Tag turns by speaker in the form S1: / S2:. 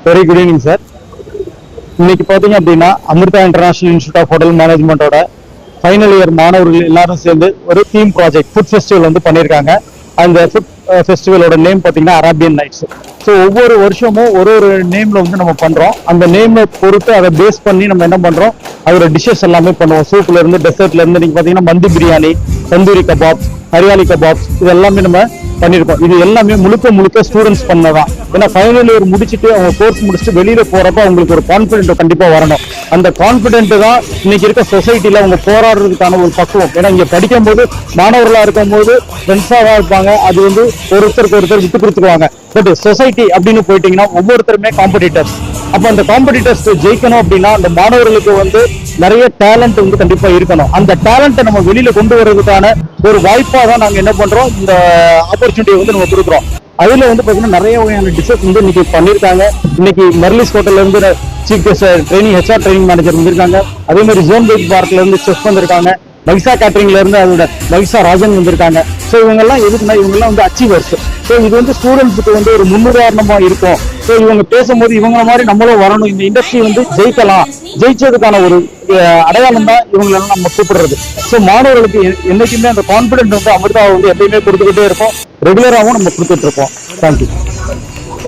S1: Very good evening sir. இன்னைக்கு பார்த்தீங்க அப்படின்னா Amrita international institute of hotel மேனேஜ்மெண்டோட ஃபைனல் இயர் மாணவர்கள் எல்லாரும் சேர்ந்து ஒரு தீம் ப்ராஜெக்ட் ஃபுட் ஃபெஸ்டிவல் வந்து பண்ணியிருக்காங்க. அந்த ஃபுட் ஃபெஸ்டிவலோட நேம் பார்த்தீங்கன்னா அரேபியன் நைட்ஸ். ஸோ ஒவ்வொரு வருஷமும் ஒரு ஒரு நேம்ல வந்து நம்ம பண்றோம். அந்த நேமை பொறுத்து அதை பேஸ் பண்ணி நம்ம என்ன பண்றோம், அதோட டிஷ்ஷஸ் எல்லாமே பண்ணுவோம். சூப்ல இருந்து டெசர்ட்ல இருந்து நீங்க பார்த்தீங்கன்னா மந்தி பிரியாணி, தந்தூரி கபாப், ஹரியாலி கபாப்ஸ், இது எல்லாமே நம்ம பண்ணியிருக்கோம். இது எல்லாமே முழுக்க முழுக்க ஸ்டூடெண்ட்ஸ் பண்ணதான். ஏன்னா ஃபைனல் இயர் முடிச்சுட்டு அவங்க கோர்ஸ் முடிச்சுட்டு வெளியில போறப்ப அவங்களுக்கு ஒரு கான்பிடென்ட் கண்டிப்பா வரணும். அந்த கான்பிடென்ட் தான் இன்னைக்கு இருக்க சொசைட்டில அவங்க போராடுறதுக்கான ஒரு பக்குவம். ஏன்னா இங்க படிக்கும் போது மாணவர்களா இருக்கும் போது ஃப்ரெண்ட்ஸா தான் இருப்பாங்க. அது வந்து ஒருத்தருக்கு ஒருத்தர் விட்டு கொடுத்துருவாங்க. பட் சொசைட்டி அப்படின்னு போயிட்டீங்கன்னா ஒவ்வொருத்தருமே காம்படிட்டர்ஸ். அப்ப அந்த காம்படிட்டர்ஸ் ஜெயிக்கணும் அப்படின்னா அந்த மாணவர்களுக்கு வந்து நிறைய டேலண்ட் வந்து கண்டிப்பா இருக்கணும். அந்த டேலண்ட்டை நம்ம வெளியில கொண்டு வர்றதுக்கான ஒரு வாய்ப்பா தான் நாங்க என்ன பண்றோம், இந்த ஆப்பர்ச்சுனிட்டியை வந்து நம்ம கொடுக்குறோம். அதுல வந்து பாத்தீங்கன்னா நிறைய வகையான டிஷஸ் வந்து இன்னைக்கு பண்ணிருக்காங்க. இன்னைக்கு மெர்லிஸ் ஹோட்டல்ல இருந்து chief guest training HR training manager வந்திருக்காங்க. அதே மாதிரி ஜோன் பைக் பார்க்ல இருந்து செஃப் வந்திருக்காங்க. மைசா கேட்டரிங்ல இருந்து அதோட மைசா ராஜன் வந்திருக்காங்க. ஸோ இவங்க எல்லாம் எதுக்குன்னா இவங்க எல்லாம் வந்து அச்சீவர்ஸ். ஸோ இது வந்து ஸ்டூடெண்ட்ஸுக்கு வந்து ஒரு முன்னுதாரணமா இருக்கும். ஸோ இவங்க பேசும்போது இவங்க மாதிரி நம்மளும் வரணும், இந்த இண்டஸ்ட்ரி வந்து ஜெயிக்கலாம், ஜெயிச்சதுக்கான ஒரு அடையாளம் தான் இவங்களெல்லாம் நம்ம கூப்பிடுறது. ஸோ மாணவர்களுக்கு என்னைக்குமே அந்த கான்பிடென்ட் வந்து அமிர்தாவை வந்து எப்பயுமே கொடுத்துக்கிட்டே இருப்போம். ரெகுலராகவும் நம்ம கொடுத்துட்டு இருப்போம். தேங்க்யூ.